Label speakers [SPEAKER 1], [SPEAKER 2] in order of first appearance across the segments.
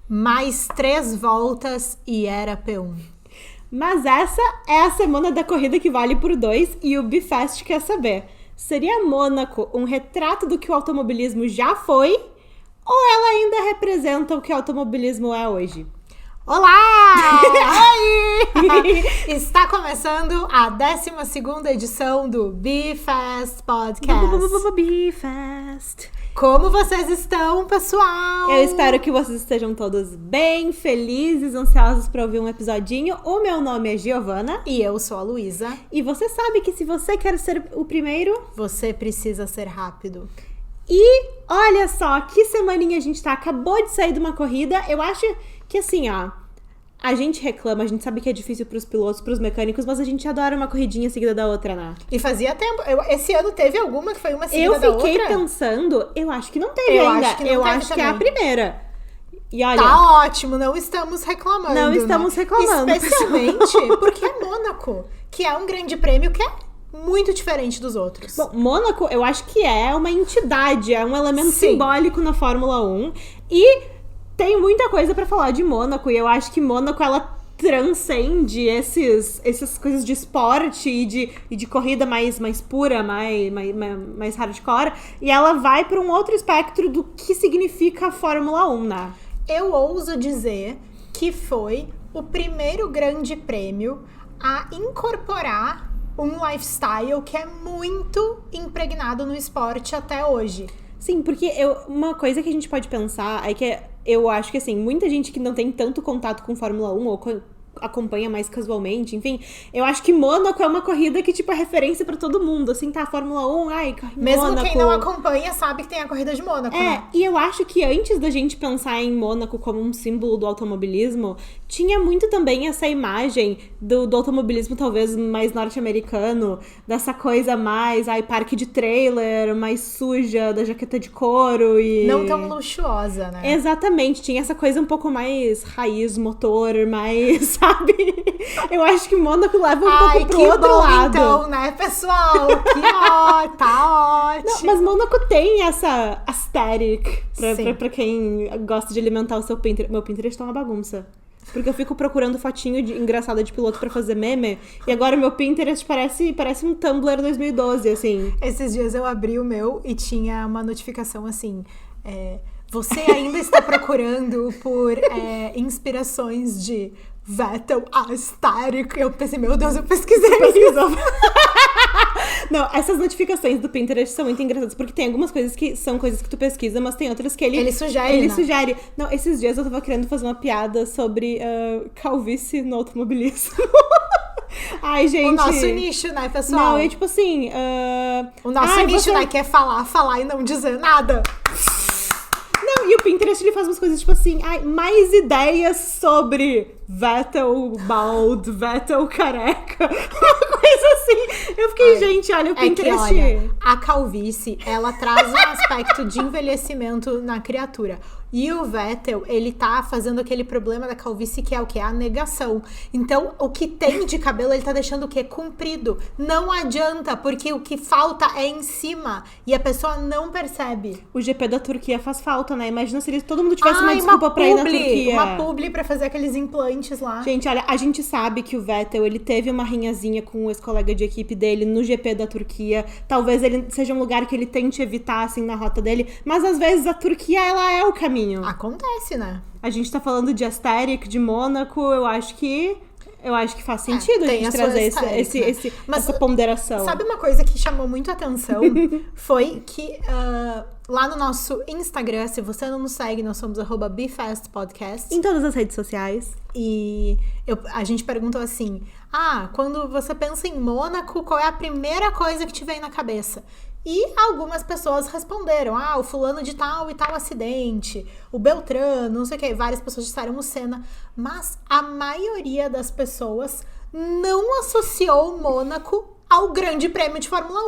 [SPEAKER 1] Mais 3 voltas e era P1.
[SPEAKER 2] Mas essa é a semana da corrida que vale por 2 e o Bifest quer saber. Seria Mônaco um retrato do que o automobilismo já foi ou ela ainda representa o que o automobilismo é hoje?
[SPEAKER 1] Olá! Oi! Está começando a 12ª edição do Bifest Podcast.
[SPEAKER 2] Bifest.
[SPEAKER 1] Como vocês estão, pessoal?
[SPEAKER 2] Eu espero que vocês estejam todos bem, felizes, ansiosos para ouvir um episodinho. O meu nome é Giovana.
[SPEAKER 1] E eu sou a Luísa.
[SPEAKER 2] E você sabe que se você quer ser o primeiro,
[SPEAKER 1] você precisa ser rápido.
[SPEAKER 2] E olha só, que semaninha a gente tá. Acabou de sair de uma corrida. Eu acho que assim, ó, a gente reclama, a gente sabe que é difícil pros pilotos, pros mecânicos, mas a gente adora uma corridinha seguida da outra, né?
[SPEAKER 1] E fazia tempo. Esse ano teve alguma que foi uma seguida da outra?
[SPEAKER 2] Eu fiquei pensando, eu acho que não teve ainda. Eu acho que é a primeira. E olha,
[SPEAKER 1] tá ótimo, não estamos reclamando.
[SPEAKER 2] Não estamos reclamando.
[SPEAKER 1] Especialmente porque é Mônaco, que é um grande prêmio que é muito diferente dos outros.
[SPEAKER 2] Bom, Mônaco, eu acho que é uma entidade, é um elemento simbólico na Fórmula 1. E tem muita coisa pra falar de Mônaco, e eu acho que Mônaco, ela transcende essas coisas de esporte e de corrida mais pura, mais hardcore, e ela vai pra um outro espectro do que significa a Fórmula 1, né?
[SPEAKER 1] Eu ouso dizer que foi o primeiro grande prêmio a incorporar um lifestyle que é muito impregnado no esporte até hoje.
[SPEAKER 2] Sim, porque uma coisa que a gente pode pensar é que eu acho que, assim, muita gente que não tem tanto contato com Fórmula 1 ou acompanha mais casualmente, enfim, eu acho que Mônaco é uma corrida que, tipo, é referência pra todo mundo, assim, tá, Fórmula 1,
[SPEAKER 1] mesmo
[SPEAKER 2] Mônaco.
[SPEAKER 1] Quem não acompanha sabe que tem a corrida de Mônaco, né?
[SPEAKER 2] E eu acho que antes da gente pensar em Mônaco como um símbolo do automobilismo, tinha muito também essa imagem do automobilismo talvez mais norte-americano, dessa coisa mais, parque de trailer, mais suja, da jaqueta de couro e...
[SPEAKER 1] não tão luxuosa, né?
[SPEAKER 2] Exatamente, tinha essa coisa um pouco mais raiz, motor, mais... sabe? Eu acho que Mônaco leva um pouco pro outro lado.
[SPEAKER 1] Então, né, pessoal? Que tá ótimo.
[SPEAKER 2] Não, mas Mônaco tem essa aesthetic pra quem gosta de alimentar o seu Pinterest. Meu Pinterest tá uma bagunça. Porque eu fico procurando fotinho engraçada de piloto pra fazer meme. E agora meu Pinterest parece um Tumblr 2012, assim.
[SPEAKER 1] Esses dias eu abri o meu e tinha uma notificação assim... você ainda está procurando por inspirações de Vettel aesthetic. Eu pensei, meu Deus, eu pesquisei.
[SPEAKER 2] Não, essas notificações do Pinterest são muito engraçadas, porque tem algumas coisas que são coisas que tu pesquisa, mas tem outras que ele sugere. Não, esses dias eu tava querendo fazer uma piada sobre calvície no automobilismo. Ai, gente.
[SPEAKER 1] O nosso nicho, né, pessoal?
[SPEAKER 2] Não, é tipo assim...
[SPEAKER 1] o nosso nicho, né, que é falar e não dizer nada.
[SPEAKER 2] Não, e o Pinterest, ele faz umas coisas tipo assim, mais ideias sobre Vettel bald, Vettel careca, uma coisa assim. Eu fiquei, gente, olha, o Pinterest...
[SPEAKER 1] que, olha, a calvície, ela traz um aspecto de envelhecimento na criatura. E o Vettel, ele tá fazendo aquele problema da calvície que é o quê? A negação. Então, o que tem de cabelo, ele tá deixando o quê? Comprido. Não adianta, porque o que falta é em cima. E a pessoa não percebe.
[SPEAKER 2] O GP da Turquia faz falta, né? Imagina se todo mundo tivesse uma desculpa pra ir na Turquia.
[SPEAKER 1] Uma publi pra fazer aqueles implantes lá.
[SPEAKER 2] Gente, olha, a gente sabe que o Vettel, ele teve uma rinhazinha com o ex-colega de equipe dele no GP da Turquia. Talvez ele seja um lugar que ele tente evitar, assim, na rota dele. Mas, às vezes, a Turquia, ela é o caminho.
[SPEAKER 1] Acontece, né?
[SPEAKER 2] A gente tá falando de aesthetic, de Mônaco, eu acho que faz sentido a gente trazer essa ponderação.
[SPEAKER 1] Sabe uma coisa que chamou muito atenção? Foi que lá no nosso Instagram, se você não nos segue, nós somos @bfestpodcast.
[SPEAKER 2] Em todas as redes sociais.
[SPEAKER 1] E a gente perguntou assim, quando você pensa em Mônaco, qual é a primeira coisa que te vem na cabeça? E algumas pessoas responderam, o fulano de tal e tal acidente, o Beltrano, não sei o que, várias pessoas disseram o Senna, mas a maioria das pessoas não associou Mônaco ao Grande Prêmio de Fórmula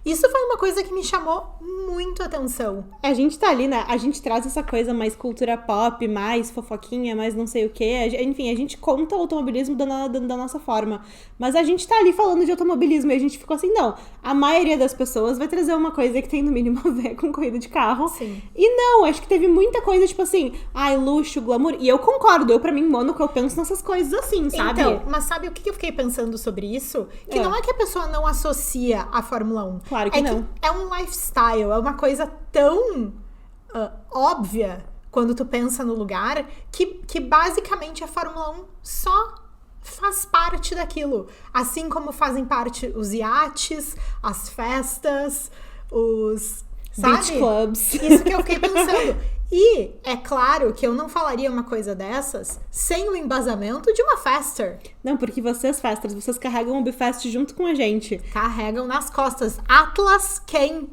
[SPEAKER 1] 1. Isso foi uma coisa que me chamou muito a atenção.
[SPEAKER 2] A gente tá ali, né? A gente traz essa coisa mais cultura pop, mais fofoquinha, mais não sei o quê. Enfim, a gente conta o automobilismo da nossa forma. Mas a gente tá ali falando de automobilismo e a gente ficou assim, não. A maioria das pessoas vai trazer uma coisa que tem no mínimo a ver com corrida de carro.
[SPEAKER 1] Sim.
[SPEAKER 2] E não, acho que teve muita coisa, tipo assim, ai, luxo, glamour. E eu concordo, pra mim, Mônaco, eu penso nessas coisas assim, sabe?
[SPEAKER 1] Então, mas sabe o que eu fiquei pensando sobre isso? Que não é que a pessoa não associa a Fórmula 1.
[SPEAKER 2] Claro que não.
[SPEAKER 1] É um lifestyle, é uma coisa tão óbvia quando tu pensa no lugar que basicamente a Fórmula 1 só faz parte daquilo. Assim como fazem parte os iates, as festas, os... sabe?
[SPEAKER 2] Beach clubs.
[SPEAKER 1] Isso que eu fiquei pensando. E é claro que eu não falaria uma coisa dessas sem o embasamento de uma Faster.
[SPEAKER 2] Não, porque vocês carregam o Bifest junto com a gente.
[SPEAKER 1] Carregam nas costas. Atlas quem?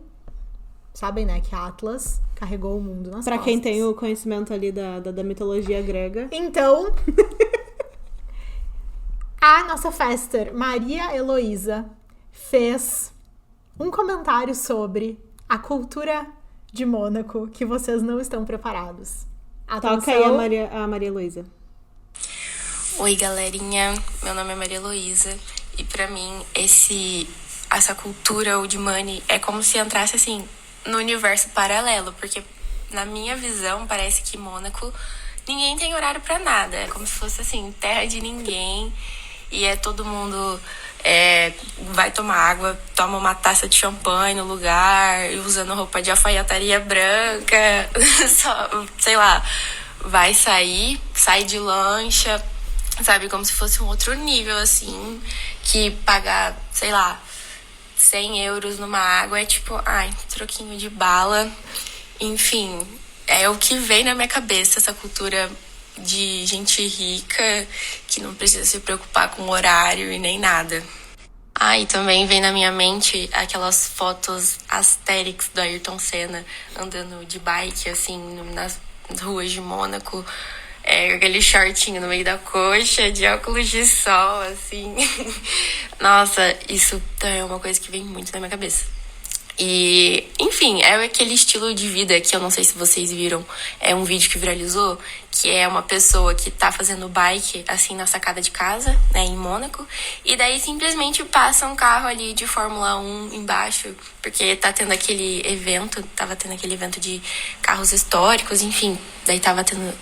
[SPEAKER 1] Sabem, né, que Atlas carregou o mundo nas
[SPEAKER 2] Pra
[SPEAKER 1] costas.
[SPEAKER 2] quem tem o conhecimento ali da mitologia grega.
[SPEAKER 1] Então, a nossa Faster, Maria Heloísa, fez um comentário sobre a cultura de Mônaco que vocês não estão preparados. Atenção.
[SPEAKER 2] Toca aí a Maria Heloísa.
[SPEAKER 3] Oi, galerinha. Meu nome é Maria Heloísa e pra mim essa cultura old money é como se entrasse assim no universo paralelo, porque na minha visão parece que Mônaco ninguém tem horário pra nada, é como se fosse assim, terra de ninguém e é todo mundo vai tomar água, toma uma taça de champanhe no lugar, usando roupa de alfaiataria branca, só, sei lá, vai sai de lancha, sabe, como se fosse um outro nível, assim, que pagar, sei lá, 100 euros numa água é tipo, troquinho de bala, enfim, é o que vem na minha cabeça, essa cultura de gente rica que não precisa se preocupar com horário e nem nada. E também vem na minha mente aquelas fotos Asterix do Ayrton Senna andando de bike, assim, nas ruas de Mônaco, aquele shortinho no meio da coxa, de óculos de sol, assim. Nossa, isso é uma coisa que vem muito na minha cabeça. E, enfim, é aquele estilo de vida que eu não sei se vocês viram. É um vídeo que viralizou, que é uma pessoa que tá fazendo bike, assim, na sacada de casa, né, em Mônaco. E daí, simplesmente, passa um carro ali de Fórmula 1 embaixo, porque tava tendo aquele evento de carros históricos, enfim. Daí tava tendo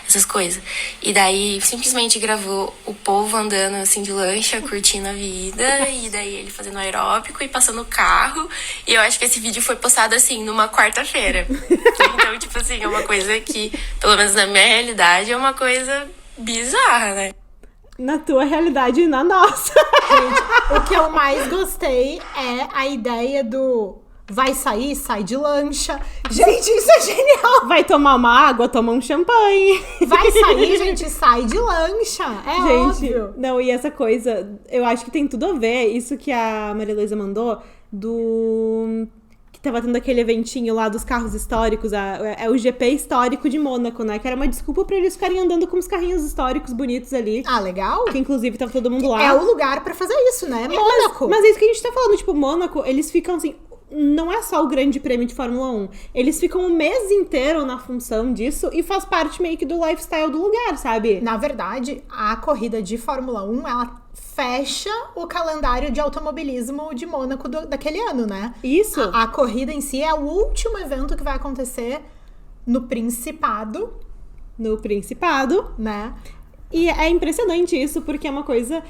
[SPEAKER 3] essas coisas. E daí, simplesmente, gravou o povo andando, assim, de lancha, curtindo a vida. E daí, ele fazendo aeróbico e passando o carro. E eu acho que esse vídeo foi postado, assim, numa quarta-feira. Então, tipo assim, é uma coisa que, pelo menos na minha realidade, é uma coisa bizarra, né?
[SPEAKER 2] Na tua realidade e na nossa.
[SPEAKER 1] Gente, o que eu mais gostei é a ideia do vai sair, sai de lancha. Gente, isso é genial!
[SPEAKER 2] Vai tomar uma água, toma um champanhe.
[SPEAKER 1] Vai sair, gente, sai de lancha. É
[SPEAKER 2] gente,
[SPEAKER 1] óbvio.
[SPEAKER 2] Não, e essa coisa, eu acho que tem tudo a ver, isso que a Maria Heloísa mandou, que tava tendo aquele eventinho lá dos carros históricos, é o GP histórico de Mônaco, né? Que era uma desculpa pra eles ficarem andando com os carrinhos históricos bonitos ali.
[SPEAKER 1] Legal.
[SPEAKER 2] Que inclusive tava todo mundo lá.
[SPEAKER 1] É o lugar pra fazer isso, né? Mônaco.
[SPEAKER 2] Mas é isso que a gente tá falando, tipo, Mônaco, eles ficam assim... Não é só o grande prêmio de Fórmula 1. Eles ficam o mês inteiro na função disso e faz parte meio que do lifestyle do lugar, sabe?
[SPEAKER 1] Na verdade, a corrida de Fórmula 1, ela fecha o calendário de automobilismo de Mônaco daquele ano, né?
[SPEAKER 2] Isso.
[SPEAKER 1] A corrida em si é o último evento que vai acontecer no Principado.
[SPEAKER 2] No Principado.
[SPEAKER 1] Né?
[SPEAKER 2] E é impressionante isso, porque é uma coisa...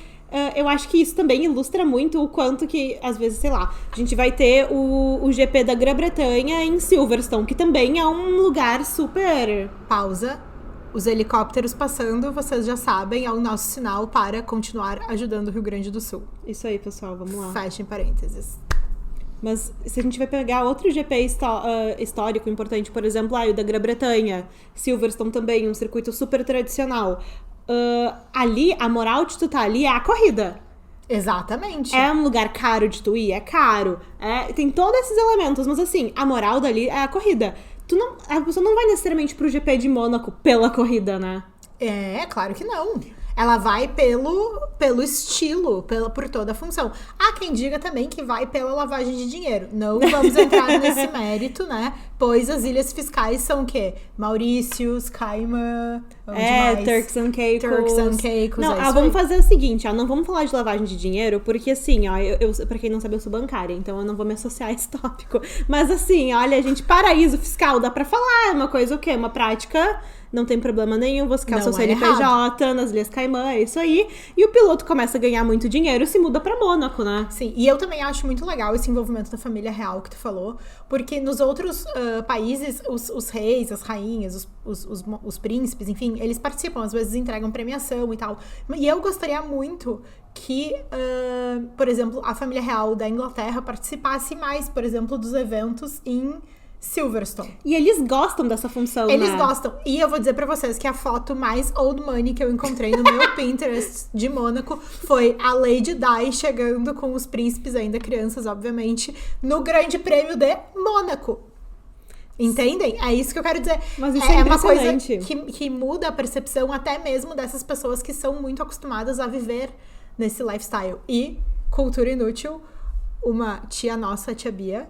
[SPEAKER 2] eu acho que isso também ilustra muito o quanto que, às vezes, sei lá, a gente vai ter o GP da Grã-Bretanha em Silverstone, que também é um lugar super...
[SPEAKER 1] Pausa. Os helicópteros passando, vocês já sabem, é o nosso sinal para continuar ajudando o Rio Grande do Sul.
[SPEAKER 2] Isso aí, pessoal, vamos lá.
[SPEAKER 1] Fechem parênteses.
[SPEAKER 2] Mas se a gente vai pegar outro GP histórico importante, por exemplo, o da Grã-Bretanha, Silverstone também, um circuito super tradicional... ali, a moral de tu tá ali é a corrida.
[SPEAKER 1] Exatamente.
[SPEAKER 2] É um lugar caro de tu ir? É caro. Tem todos esses elementos, mas assim, a moral dali é a corrida. A pessoa não vai necessariamente pro GP de Mônaco pela corrida, né?
[SPEAKER 1] Claro que não. Ela vai pelo estilo, por toda a função. Há quem diga também que vai pela lavagem de dinheiro. Não vamos entrar nesse mérito, né? Pois as ilhas fiscais são o quê? Maurícios, Caimã...
[SPEAKER 2] Turks and Caicos.
[SPEAKER 1] Turks and Caicos.
[SPEAKER 2] Não, vamos fazer o seguinte, ó. Não vamos falar de lavagem de dinheiro, porque assim, ó, eu pra quem não sabe, eu sou bancária, então eu não vou me associar a esse tópico. Mas assim, olha, gente, paraíso fiscal, dá pra falar. É uma coisa o quê? Uma prática... Não tem problema nenhum, você quer o seu CNPJ nas Ilhas Caimã, é isso aí. E o piloto começa a ganhar muito dinheiro e se muda pra Mônaco, né?
[SPEAKER 1] Sim, e eu também acho muito legal esse envolvimento da família real que tu falou, porque nos outros países, os reis, as rainhas, os príncipes, enfim, eles participam, às vezes entregam premiação e tal. E eu gostaria muito que, por exemplo, a família real da Inglaterra participasse mais, por exemplo, dos eventos em Silverstone.
[SPEAKER 2] E eles gostam dessa função,
[SPEAKER 1] Eles
[SPEAKER 2] né?
[SPEAKER 1] gostam. E eu vou dizer pra vocês que a foto mais old money que eu encontrei no meu Pinterest de Mônaco foi a Lady Di chegando com os príncipes, ainda crianças, obviamente, no Grande Prêmio de Mônaco. Entendem? É isso que eu quero dizer.
[SPEAKER 2] Mas isso é
[SPEAKER 1] uma coisa
[SPEAKER 2] impressionante.
[SPEAKER 1] que muda a percepção até mesmo dessas pessoas que são muito acostumadas a viver nesse lifestyle. E, cultura inútil, uma tia nossa, a tia Bia,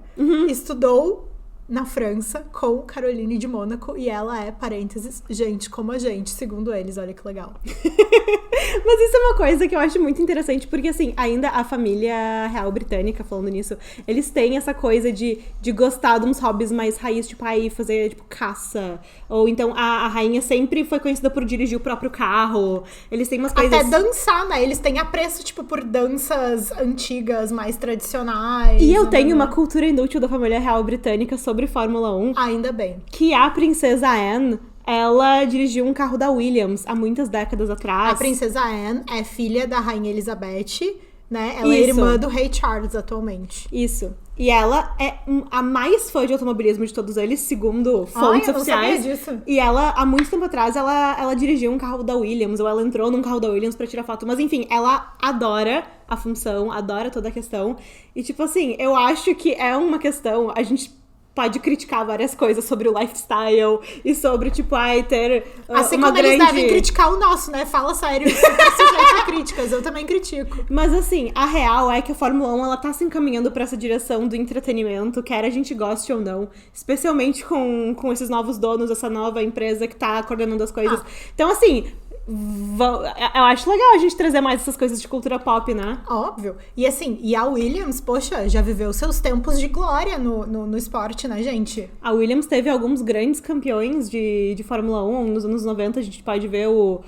[SPEAKER 1] estudou na França com Caroline de Mônaco e ela é, parênteses, gente como a gente, segundo eles, olha que legal.
[SPEAKER 2] Mas isso é uma coisa que eu acho muito interessante, porque assim, ainda a família real britânica, falando nisso, eles têm essa coisa de gostar de uns hobbies mais raiz, tipo, aí fazer, tipo, caça, ou então a rainha sempre foi conhecida por dirigir o próprio carro, eles têm umas coisas...
[SPEAKER 1] Até dançar, né? Eles têm apreço, tipo, por danças antigas, mais tradicionais.
[SPEAKER 2] E eu tenho uma cultura inútil da família real britânica sobre Fórmula 1.
[SPEAKER 1] Ainda bem.
[SPEAKER 2] Que a princesa Anne, ela dirigiu um carro da Williams há muitas décadas atrás.
[SPEAKER 1] A princesa Anne é filha da rainha Elizabeth, né? Ela é irmã do rei Charles atualmente.
[SPEAKER 2] Isso. E ela é a mais fã de automobilismo de todos eles, segundo fontes oficiais.
[SPEAKER 1] Não sabia disso.
[SPEAKER 2] E ela, há muito tempo atrás, ela dirigiu um carro da Williams, ou ela entrou num carro da Williams pra tirar foto. Mas enfim, ela adora a função, adora toda a questão. E tipo assim, eu acho que é uma questão... A gente pode criticar várias coisas sobre o lifestyle e sobre, tipo, ter
[SPEAKER 1] assim
[SPEAKER 2] uma
[SPEAKER 1] como
[SPEAKER 2] grande...
[SPEAKER 1] eles devem criticar o nosso, né? Fala sério, super sujeito a críticas. Eu também critico.
[SPEAKER 2] Mas assim, a real é que a Fórmula 1, ela tá se encaminhando pra essa direção do entretenimento, quer a gente goste ou não. Especialmente com esses novos donos, essa nova empresa que tá coordenando as coisas. Então, assim... Eu acho legal a gente trazer mais essas coisas de cultura pop, né?
[SPEAKER 1] Óbvio. E assim, e a Williams, poxa, já viveu seus tempos de glória no esporte, né, gente?
[SPEAKER 2] A Williams teve alguns grandes campeões de Fórmula 1. Nos anos 90 a gente pode ver o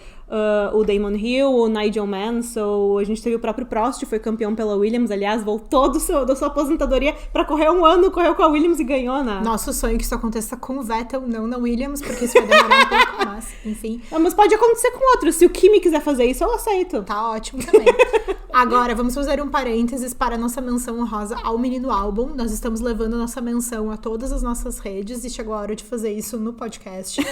[SPEAKER 2] Damon Hill, o Nigel Mansell, a gente teve o próprio Prost, foi campeão pela Williams, aliás, voltou da sua aposentadoria pra correr um ano, correu com a Williams e ganhou, né?
[SPEAKER 1] Nosso sonho é que isso aconteça com o Vettel, não na Williams, porque isso vai demorar um pouco, mas enfim.
[SPEAKER 2] Mas pode acontecer com outros, se o Kimi quiser fazer isso, eu aceito.
[SPEAKER 1] Tá ótimo também. Agora, vamos fazer um parênteses para a nossa menção honrosa ao Menino Albon. Nós estamos levando nossa menção a todas as nossas redes e chegou a hora de fazer isso no podcast.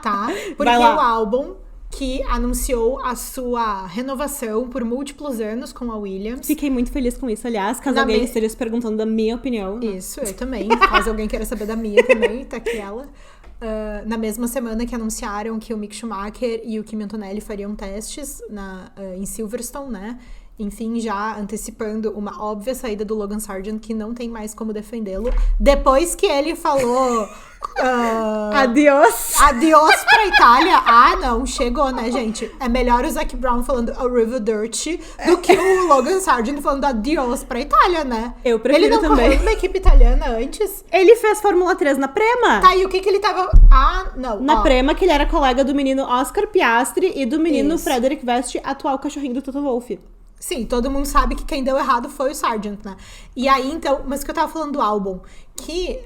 [SPEAKER 1] Tá? Porque o Albon, que anunciou a sua renovação por múltiplos anos com a Williams.
[SPEAKER 2] Fiquei muito feliz com isso, aliás, caso alguém esteja se perguntando da minha opinião.
[SPEAKER 1] Isso, eu também. Caso alguém queira saber da minha também, tá aqui ela. Na mesma semana que anunciaram que o Mick Schumacher e o Kimi Antonelli fariam testes em Silverstone, né? Enfim, já antecipando uma óbvia saída do Logan Sargent, que não tem mais como defendê-lo. Depois que ele falou...
[SPEAKER 2] Adiós
[SPEAKER 1] pra Itália. Não, chegou, né, gente? É melhor o Zac Brown falando arrivederci do que o Logan Sargent falando adiós pra Itália, né?
[SPEAKER 2] Eu prefiro
[SPEAKER 1] ele não
[SPEAKER 2] também.
[SPEAKER 1] correu numa equipe italiana antes?
[SPEAKER 2] Ele fez Fórmula 3 na Prema.
[SPEAKER 1] Tá, e o que ele tava...
[SPEAKER 2] Na Prema, que ele era colega do menino Oscar Piastri e do menino
[SPEAKER 1] Isso.
[SPEAKER 2] Frederick West, atual cachorrinho do Toto Wolff.
[SPEAKER 1] Sim, todo mundo sabe que quem deu errado foi o Sargent, né? E aí, então... Mas que eu tava falando do Albon. Que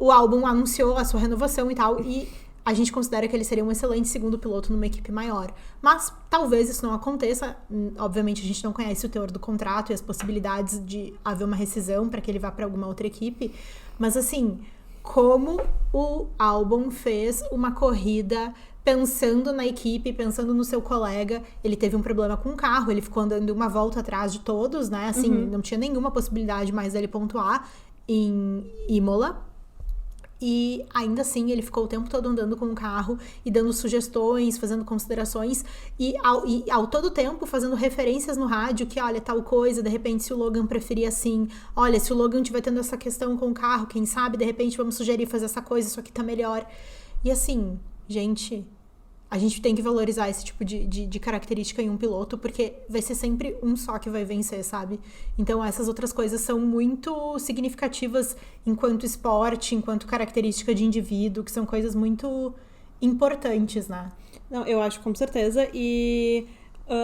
[SPEAKER 1] o Albon anunciou a sua renovação e tal. E a gente considera que ele seria um excelente segundo piloto numa equipe maior. Mas talvez isso não aconteça. Obviamente, a gente não conhece o teor do contrato e as possibilidades de haver uma rescisão para que ele vá para alguma outra equipe. Mas, assim... Como o Albon fez uma corrida pensando na equipe, pensando no seu colega. Ele teve um problema com o carro, ele ficou andando uma volta atrás de todos, né? Assim, não tinha nenhuma possibilidade mais dele pontuar em Imola. E ainda assim, ele ficou o tempo todo andando com o carro e dando sugestões, fazendo considerações e ao todo tempo fazendo referências no rádio que, olha, tal coisa, de repente se o Logan preferia assim, olha, se o Logan estiver tendo essa questão com o carro, quem sabe, de repente vamos sugerir fazer essa coisa, isso aqui tá melhor. E assim, gente, a gente tem que valorizar esse tipo de característica em um piloto, porque vai ser sempre um só que vai vencer, sabe? Então essas outras coisas são muito significativas enquanto esporte, enquanto característica de indivíduo, que são coisas muito importantes, né?
[SPEAKER 2] Não, eu acho com certeza. E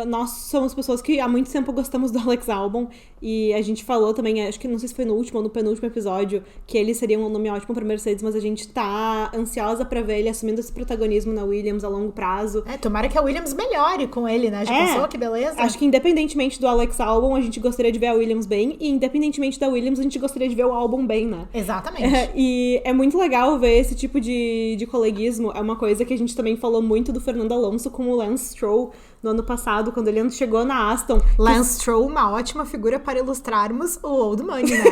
[SPEAKER 2] nós somos pessoas que há muito tempo gostamos do Alex Albon. E a gente falou também, acho que não sei se foi no último ou no penúltimo episódio, que ele seria um nome ótimo pra Mercedes, mas a gente tá ansiosa pra ver ele assumindo esse protagonismo na Williams a longo prazo.
[SPEAKER 1] Tomara que a Williams melhore com ele, né? Já pensou? Que beleza?
[SPEAKER 2] Acho que independentemente do Alex Albon, a gente gostaria de ver a Williams bem, e independentemente da Williams, a gente gostaria de ver o Albon bem, né?
[SPEAKER 1] Exatamente.
[SPEAKER 2] E é muito legal ver esse tipo de coleguismo. É uma coisa que a gente também falou muito do Fernando Alonso com o Lance Stroll no ano passado, quando ele chegou na Aston.
[SPEAKER 1] Lance Stroll, uma ótima figura para ilustrarmos o Old Money, né?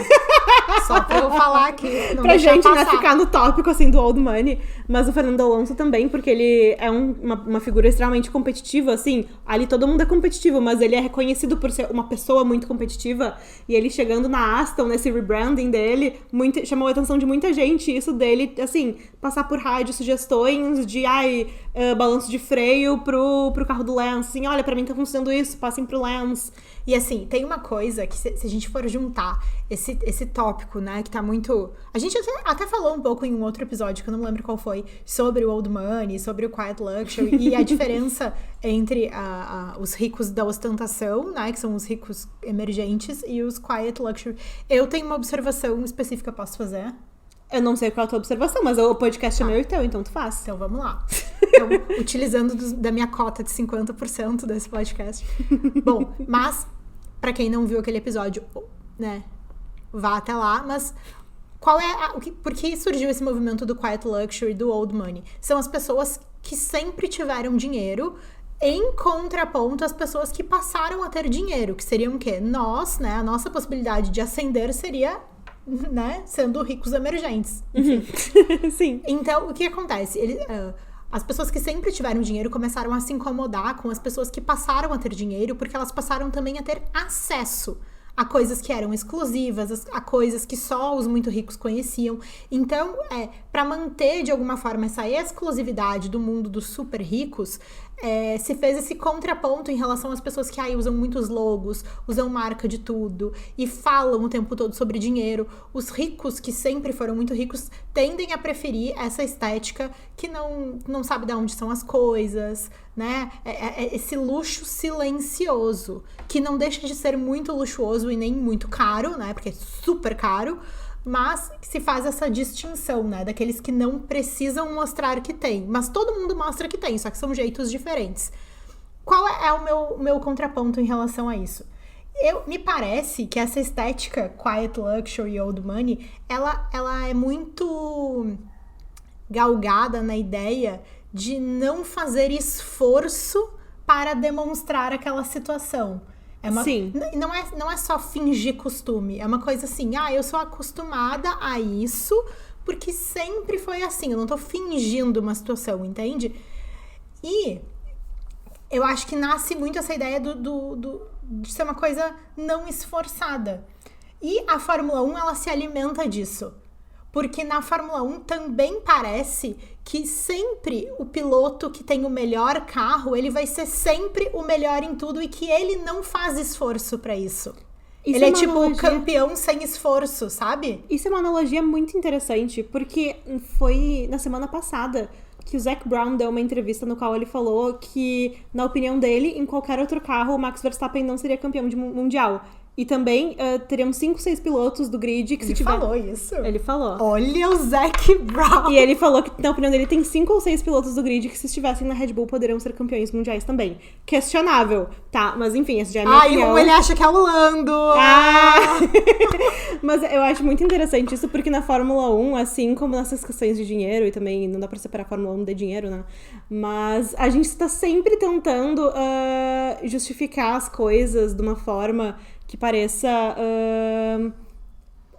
[SPEAKER 1] Só pra eu falar aqui, não
[SPEAKER 2] pra gente,
[SPEAKER 1] passar.
[SPEAKER 2] né, ficar no tópico, assim, do Old Money. Mas o Fernando Alonso também, porque ele é uma figura extremamente competitiva, assim. Ali todo mundo é competitivo, mas ele é reconhecido por ser uma pessoa muito competitiva. E ele chegando na Aston, nesse rebranding dele, chamou a atenção de muita gente. Isso dele, assim, passar por rádio, sugestões de, balanço de freio pro carro do Lance. Assim, olha, pra mim tá funcionando isso, passem pro Lance.
[SPEAKER 1] E assim, tem uma coisa que se a gente for juntar esse tópico, né, que tá muito... A gente até falou um pouco em um outro episódio, que eu não lembro qual foi, sobre o Old Money, sobre o Quiet Luxury e a diferença entre os ricos da ostentação, né, que são os ricos emergentes, e os Quiet Luxury. Eu tenho uma observação específica, posso fazer?
[SPEAKER 2] Eu não sei qual é a tua observação, mas o podcast é meu e teu, então tu faz.
[SPEAKER 1] Então vamos lá. Então, utilizando da minha cota de 50% desse podcast. Bom, mas, pra quem não viu aquele episódio, né, vá até lá, mas qual é por que surgiu esse movimento do Quiet Luxury, do Old Money? São as pessoas que sempre tiveram dinheiro, em contraponto às pessoas que passaram a ter dinheiro, que seriam o quê? Nós, né, a nossa possibilidade de ascender seria... né, sendo ricos emergentes. Enfim.
[SPEAKER 2] Sim.
[SPEAKER 1] Então, o que acontece? As pessoas que sempre tiveram dinheiro começaram a se incomodar com as pessoas que passaram a ter dinheiro, porque elas passaram também a ter acesso a coisas que eram exclusivas, a coisas que só os muito ricos conheciam. Então, para manter de alguma forma essa exclusividade do mundo dos super ricos, se fez esse contraponto em relação às pessoas que usam muitos logos, usam marca de tudo e falam o tempo todo sobre dinheiro. Os ricos, que sempre foram muito ricos, tendem a preferir essa estética que não sabe de onde são as coisas, né? Esse luxo silencioso, que não deixa de ser muito luxuoso e nem muito caro, né? Porque é super caro, mas se faz essa distinção, né? Daqueles que não precisam mostrar que tem, mas todo mundo mostra que tem, só que são jeitos diferentes. Qual é o meu contraponto em relação a isso? Me parece que essa estética Quiet Luxury, Old Money, ela é muito galgada na ideia de não fazer esforço para demonstrar aquela situação.
[SPEAKER 2] Sim.
[SPEAKER 1] Não é só fingir costume, é uma coisa assim, eu sou acostumada a isso porque sempre foi assim, eu não tô fingindo uma situação, entende? E eu acho que nasce muito essa ideia de ser uma coisa não esforçada. E a Fórmula 1, ela se alimenta disso. Porque na Fórmula 1 também parece que sempre o piloto que tem o melhor carro, ele vai ser sempre o melhor em tudo e que ele não faz esforço pra isso. Ele é tipo o campeão sem esforço, sabe?
[SPEAKER 2] Isso é uma analogia muito interessante, porque foi na semana passada que o Zac Brown deu uma entrevista no qual ele falou que, na opinião dele, em qualquer outro carro, o Max Verstappen não seria campeão mundial. E também teríamos 5, 6 pilotos do grid que
[SPEAKER 1] Ele falou isso?
[SPEAKER 2] Ele falou.
[SPEAKER 1] Olha o Zac Brown!
[SPEAKER 2] E ele falou que, na opinião dele, tem 5 ou 6 pilotos do grid que, se estivessem na Red Bull, poderiam ser campeões mundiais também. Questionável, tá? Mas enfim, essa já é a minha opinião.
[SPEAKER 1] Ele acha que é o Lando!
[SPEAKER 2] Mas eu acho muito interessante isso, porque na Fórmula 1, assim como nessas questões de dinheiro, e também não dá pra separar a Fórmula 1 de dinheiro, né? Mas a gente está sempre tentando justificar as coisas de uma forma que pareça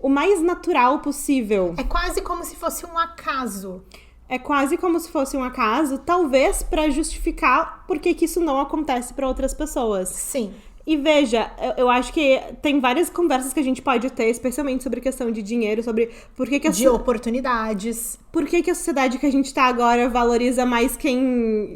[SPEAKER 2] o mais natural possível.
[SPEAKER 1] É quase como se fosse um acaso.
[SPEAKER 2] É quase como se fosse um acaso, talvez pra justificar por que isso não acontece pra outras pessoas.
[SPEAKER 1] Sim.
[SPEAKER 2] E veja, eu acho que tem várias conversas que a gente pode ter, especialmente sobre questão de dinheiro, sobre por que
[SPEAKER 1] de oportunidades.
[SPEAKER 2] Por que a sociedade que a gente tá agora valoriza mais quem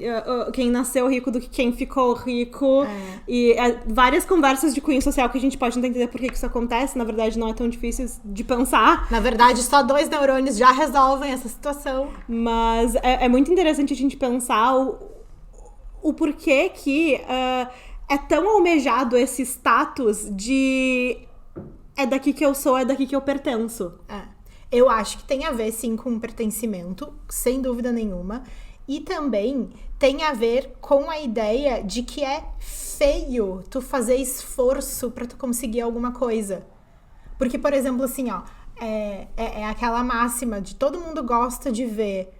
[SPEAKER 2] nasceu rico do que quem ficou rico. E várias conversas de cunho social que a gente pode entender por que isso acontece. Na verdade, não é tão difícil de pensar.
[SPEAKER 1] Na verdade, só 2 neurônios já resolvem essa situação.
[SPEAKER 2] Mas é muito interessante a gente pensar o porquê que... é tão almejado esse status de é daqui que eu sou, é daqui que eu pertenço.
[SPEAKER 1] Eu acho que tem a ver, sim, com pertencimento, sem dúvida nenhuma. E também tem a ver com a ideia de que é feio tu fazer esforço pra tu conseguir alguma coisa. Porque, por exemplo, assim, ó, é aquela máxima de todo mundo gosta de ver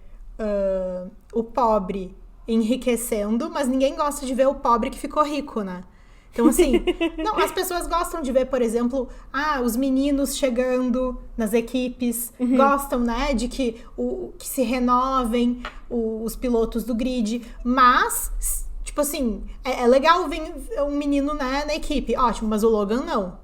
[SPEAKER 1] o pobre enriquecendo, mas ninguém gosta de ver o pobre que ficou rico, né? Então, assim, não, as pessoas gostam de ver, por exemplo, os meninos chegando nas equipes, gostam, né, de que se renovem os pilotos do grid, mas, tipo assim, é legal ver um menino, né, na equipe, ótimo, mas o Logan não.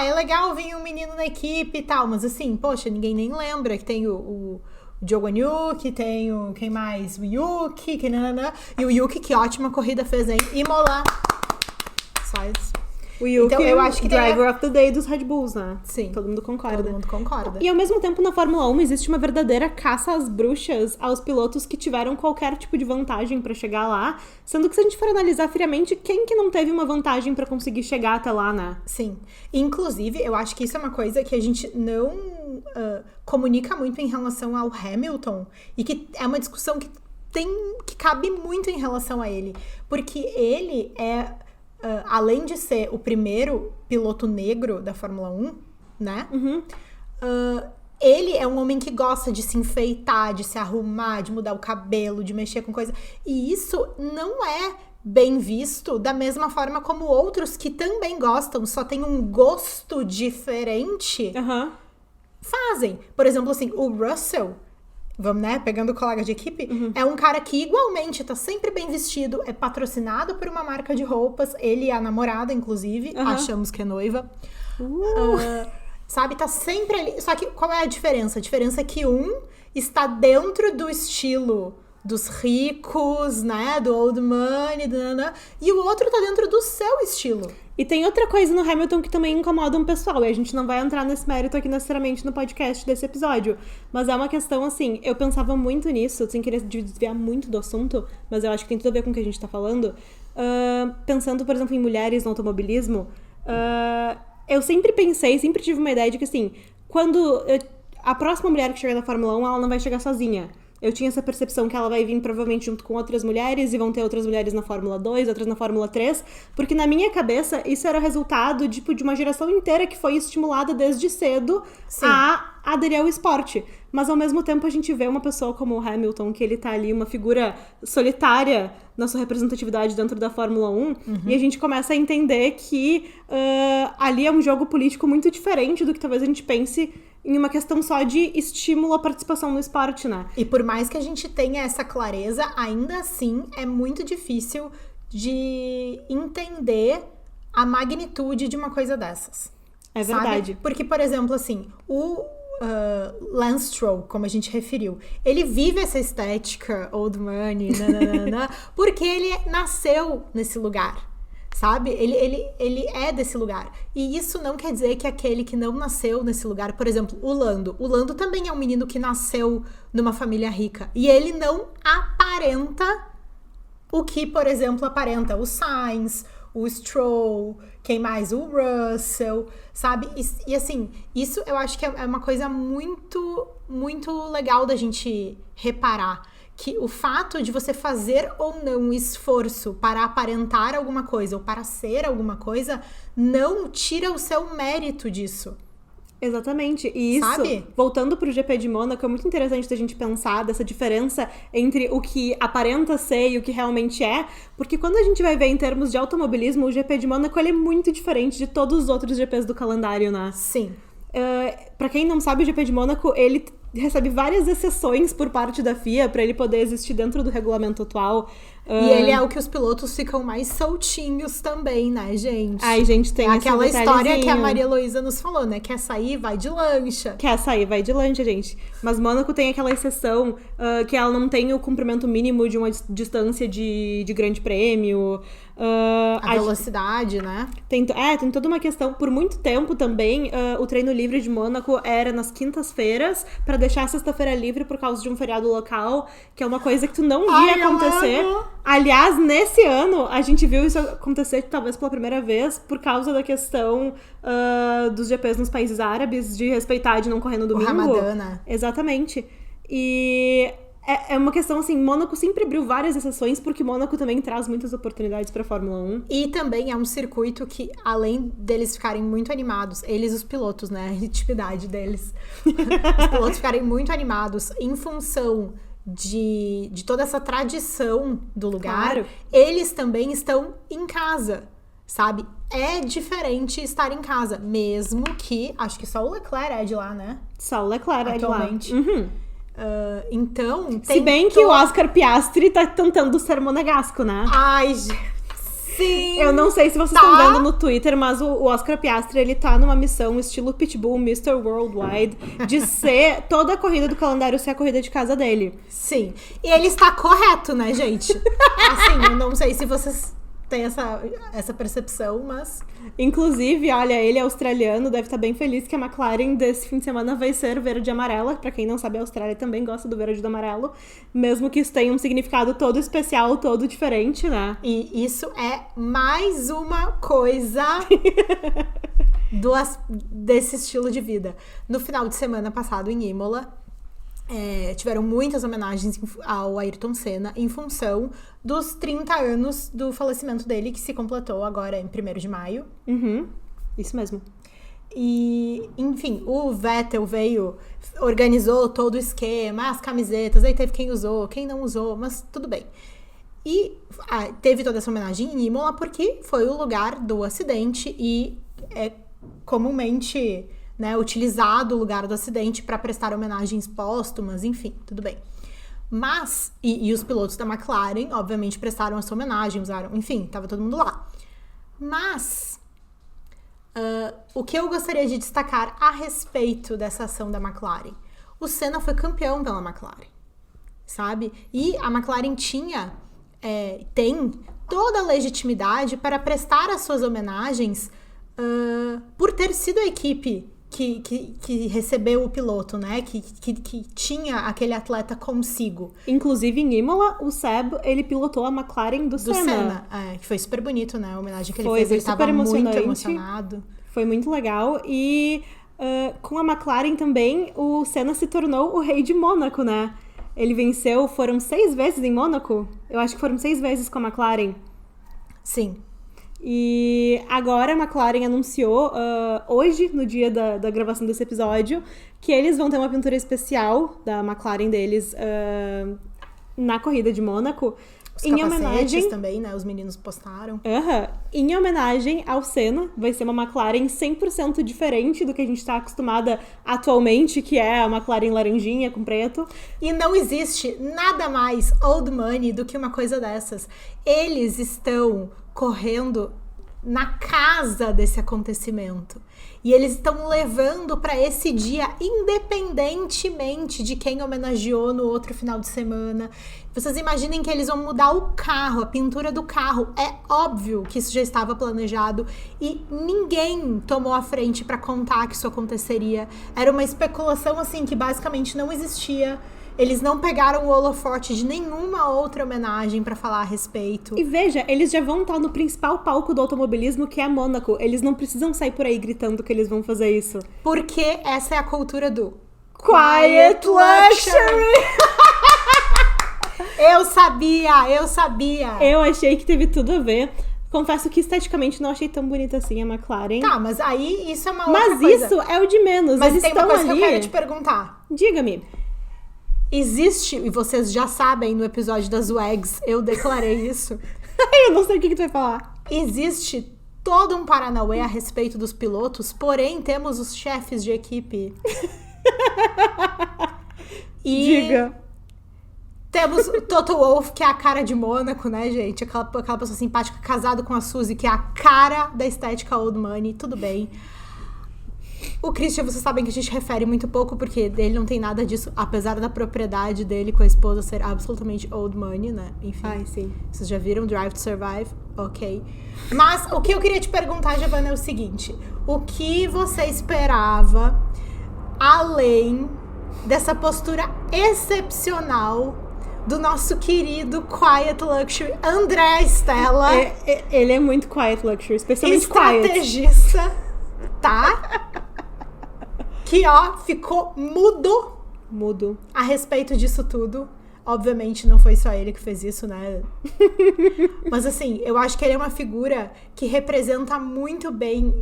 [SPEAKER 1] É legal ver um menino na equipe e tal, mas assim, poxa, ninguém nem lembra que tem o Diogo Anyuki, tem quem mais? O Yuki, e o Yuki, que ótima corrida fez, hein? Imola. Só isso.
[SPEAKER 2] O Yuki, então, eu acho que driver of the day dos Red Bulls, né?
[SPEAKER 1] Sim.
[SPEAKER 2] Todo mundo concorda.
[SPEAKER 1] Todo mundo concorda.
[SPEAKER 2] E ao mesmo tempo, na Fórmula 1, existe uma verdadeira caça às bruxas aos pilotos que tiveram qualquer tipo de vantagem pra chegar lá. Sendo que se a gente for analisar friamente, quem que não teve uma vantagem pra conseguir chegar até lá, né?
[SPEAKER 1] Sim. Inclusive, eu acho que isso é uma coisa que a gente não comunica muito em relação ao Hamilton. E que é uma discussão que cabe muito em relação a ele. Porque ele é... além de ser o primeiro piloto negro da Fórmula 1, né? Ele é um homem que gosta de se enfeitar, de se arrumar, de mudar o cabelo, de mexer com coisa. E isso não é bem visto da mesma forma como outros que também gostam, só tem um gosto diferente, fazem. Por exemplo, assim, o Russell... Vamos, né? Pegando o colega de equipe. É um cara que igualmente tá sempre bem vestido. É patrocinado por uma marca de roupas. Ele e a namorada, inclusive. Achamos que é noiva. Sabe? Tá sempre ali. Só que qual é a diferença? A diferença é que um está dentro do estilo dos ricos, né? Do old money. E o outro tá dentro do seu estilo.
[SPEAKER 2] E tem outra coisa no Hamilton que também incomoda um pessoal, e a gente não vai entrar nesse mérito aqui necessariamente no podcast desse episódio, mas é uma questão assim, eu pensava muito nisso, sem querer desviar muito do assunto, mas eu acho que tem tudo a ver com o que a gente tá falando, pensando, por exemplo, em mulheres no automobilismo, eu sempre tive uma ideia de que assim, quando a próxima mulher que chegar na Fórmula 1, ela não vai chegar sozinha. Eu tinha essa percepção que ela vai vir provavelmente junto com outras mulheres, e vão ter outras mulheres na Fórmula 2, outras na Fórmula 3, porque na minha cabeça isso era resultado tipo, de uma geração inteira que foi estimulada desde cedo a aderir ao esporte. Mas ao mesmo tempo a gente vê uma pessoa como o Hamilton, que ele tá ali, uma figura solitária na sua representatividade dentro da Fórmula 1, e a gente começa a entender que ali é um jogo político muito diferente do que talvez a gente pense em uma questão só de estímulo à participação no esporte, né?
[SPEAKER 1] E por mais que a gente tenha essa clareza, ainda assim é muito difícil de entender a magnitude de uma coisa dessas.
[SPEAKER 2] É verdade.
[SPEAKER 1] Sabe? Porque, por exemplo, assim, o Lance Stroll, como a gente referiu, ele vive essa estética old money, porque ele nasceu nesse lugar. Sabe? Ele é desse lugar. E isso não quer dizer que aquele que não nasceu nesse lugar... Por exemplo, o Lando. O Lando também é um menino que nasceu numa família rica. E ele não aparenta o que, por exemplo, aparenta o Sainz, o Stroll, quem mais? O Russell, sabe? E assim, isso eu acho que é uma coisa muito, muito legal da gente reparar. Que o fato de você fazer ou não um esforço para aparentar alguma coisa ou para ser alguma coisa não tira o seu mérito disso.
[SPEAKER 2] Exatamente. E isso,
[SPEAKER 1] sabe?
[SPEAKER 2] Voltando pro GP de Mônaco, é muito interessante da gente pensar dessa diferença entre o que aparenta ser e o que realmente é, porque quando a gente vai ver em termos de automobilismo, o GP de Mônaco ele é muito diferente de todos os outros GPs do calendário, né?
[SPEAKER 1] Sim.
[SPEAKER 2] Pra quem não sabe, o GP de Mônaco, ele recebe várias exceções por parte da FIA pra ele poder existir dentro do regulamento atual.
[SPEAKER 1] E ele é o que os pilotos ficam mais soltinhos também, né, gente?
[SPEAKER 2] Ai, gente, tem
[SPEAKER 1] aquela
[SPEAKER 2] esse
[SPEAKER 1] história
[SPEAKER 2] detalhezinho.
[SPEAKER 1] que a Maria Heloísa nos falou, né? Quer sair, vai de lancha.
[SPEAKER 2] Quer sair, vai de lancha, gente. Mas Mônaco tem aquela exceção que ela não tem o comprimento mínimo de uma distância de grande prêmio.
[SPEAKER 1] A velocidade, né?
[SPEAKER 2] Tem toda uma questão. Por muito tempo também, o treino livre de Mônaco era nas quintas-feiras pra deixar a sexta-feira livre por causa de um feriado local, que é uma coisa que tu não via acontecer. Aliás, nesse ano, a gente viu isso acontecer talvez pela primeira vez por causa da questão dos GPs nos países árabes, de respeitar de não correr no domingo.
[SPEAKER 1] O Ramadã, né?
[SPEAKER 2] Exatamente. E é uma questão assim, Mônaco sempre abriu várias exceções, porque Mônaco também traz muitas oportunidades pra Fórmula 1.
[SPEAKER 1] E também é um circuito que, além deles ficarem muito animados, eles, os pilotos, né? A intimidade deles. Os pilotos ficarem muito animados em função de toda essa tradição do lugar,
[SPEAKER 2] Claro.
[SPEAKER 1] Eles também estão em casa, sabe? É diferente estar em casa, mesmo que, acho que só o Leclerc é de lá, né?
[SPEAKER 2] Só o Leclerc é de lá.
[SPEAKER 1] Atualmente.
[SPEAKER 2] Uhum.
[SPEAKER 1] Então, tem
[SPEAKER 2] Se bem que o Oscar Piastri tá tentando ser monegasco, né?
[SPEAKER 1] Ai, sim!
[SPEAKER 2] Eu não sei se vocês estão vendo no Twitter, mas o Oscar Piastri, ele tá numa missão estilo Pitbull, Mr. Worldwide, de ser toda a corrida do calendário ser a corrida de casa dele.
[SPEAKER 1] Sim. E ele está correto, né, gente? Assim, eu não sei se vocês têm essa percepção, mas...
[SPEAKER 2] Inclusive, olha, ele é australiano, deve estar bem feliz que a McLaren desse fim de semana vai ser verde e amarela. Pra quem não sabe, a Austrália também gosta do verde e do amarelo. Mesmo que isso tenha um significado todo especial, todo diferente, né?
[SPEAKER 1] E isso é mais uma coisa desse estilo de vida. No final de semana passado, em Imola, tiveram muitas homenagens ao Ayrton Senna em função dos 30 anos do falecimento dele, que se completou agora em 1º de maio.
[SPEAKER 2] Uhum, isso mesmo.
[SPEAKER 1] E, enfim, o Vettel organizou todo o esquema, as camisetas, aí teve quem usou, quem não usou, mas tudo bem. E teve toda essa homenagem em Imola porque foi o lugar do acidente e é comumente... né, utilizado o lugar do acidente para prestar homenagens póstumas, enfim, tudo bem. Mas, e os pilotos da McLaren, obviamente, prestaram essa homenagem, usaram, enfim, tava todo mundo lá. Mas, o que eu gostaria de destacar a respeito dessa ação da McLaren? O Senna foi campeão pela McLaren, sabe? E a McLaren tem toda a legitimidade para prestar as suas homenagens por ter sido a equipe que recebeu o piloto, né? Que tinha aquele atleta consigo.
[SPEAKER 2] Inclusive, em Imola, o Seb, ele pilotou a McLaren do Senna.
[SPEAKER 1] Que foi super bonito, né? A homenagem que ele
[SPEAKER 2] Foi
[SPEAKER 1] fez. Ele
[SPEAKER 2] super
[SPEAKER 1] tava muito
[SPEAKER 2] emocionante.
[SPEAKER 1] emocionado.
[SPEAKER 2] Foi muito legal. E com a McLaren também, o Senna se tornou o rei de Mônaco, né? Ele venceu, foram 6 vezes em Mônaco? Eu acho que foram 6 vezes com a McLaren.
[SPEAKER 1] Sim.
[SPEAKER 2] E agora a McLaren anunciou, hoje, no dia da gravação desse episódio, que eles vão ter uma pintura especial da McLaren deles na corrida de Mônaco.
[SPEAKER 1] Os
[SPEAKER 2] em
[SPEAKER 1] capacetes
[SPEAKER 2] homenagem
[SPEAKER 1] também, né? Os meninos postaram.
[SPEAKER 2] Em homenagem ao Senna, vai ser uma McLaren 100% diferente do que a gente tá acostumada atualmente, que é a McLaren laranjinha com preto.
[SPEAKER 1] E não existe nada mais old money do que uma coisa dessas. Eles estão correndo na casa desse acontecimento. E eles estão levando para esse dia, independentemente de quem homenageou no outro final de semana. Vocês imaginem que eles vão mudar o carro, a pintura do carro. É óbvio que isso já estava planejado e ninguém tomou a frente para contar que isso aconteceria. Era uma especulação assim que basicamente não existia. Eles não pegaram o holofote de nenhuma outra homenagem pra falar a respeito.
[SPEAKER 2] E veja, eles já vão estar no principal palco do automobilismo, que é Mônaco. Eles não precisam sair por aí gritando que eles vão fazer isso.
[SPEAKER 1] Porque essa é a cultura do
[SPEAKER 2] Quiet Luxury!
[SPEAKER 1] Eu sabia!
[SPEAKER 2] Eu achei que teve tudo a ver. Confesso que esteticamente não achei tão bonita assim a McLaren.
[SPEAKER 1] Tá, mas aí isso é uma outra coisa.
[SPEAKER 2] Mas isso é o de menos.
[SPEAKER 1] Mas
[SPEAKER 2] eles
[SPEAKER 1] tem uma
[SPEAKER 2] estão
[SPEAKER 1] coisa
[SPEAKER 2] ali...
[SPEAKER 1] que eu quero te perguntar.
[SPEAKER 2] Diga-me.
[SPEAKER 1] Existe, e vocês já sabem no episódio das WAGs, eu declarei isso.
[SPEAKER 2] Eu não sei o que tu vai falar.
[SPEAKER 1] Existe todo um paranauê a respeito dos pilotos, porém temos os chefes de equipe. E
[SPEAKER 2] Diga.
[SPEAKER 1] temos o Toto Wolff, que é a cara de Mônaco, né, gente? Aquela pessoa simpática, casado com a Suzy, que é a cara da estética old money. Tudo bem. O Christian, vocês sabem que a gente refere muito pouco, porque dele não tem nada disso, apesar da propriedade dele com a esposa ser absolutamente old money, né? Enfim.
[SPEAKER 2] Ai, sim.
[SPEAKER 1] Vocês já viram Drive to Survive? Ok. Mas o que eu queria te perguntar, Giovanna, é o seguinte. O que você esperava, além dessa postura excepcional do nosso querido Quiet Luxury, André Stella?
[SPEAKER 2] Ele é muito Quiet Luxury, especialmente Quiet.
[SPEAKER 1] Estrategista, tá? Que, ó, ficou mudo a respeito disso tudo. Obviamente não foi só ele que fez isso, né? Mas assim, eu acho que ele é uma figura que representa muito bem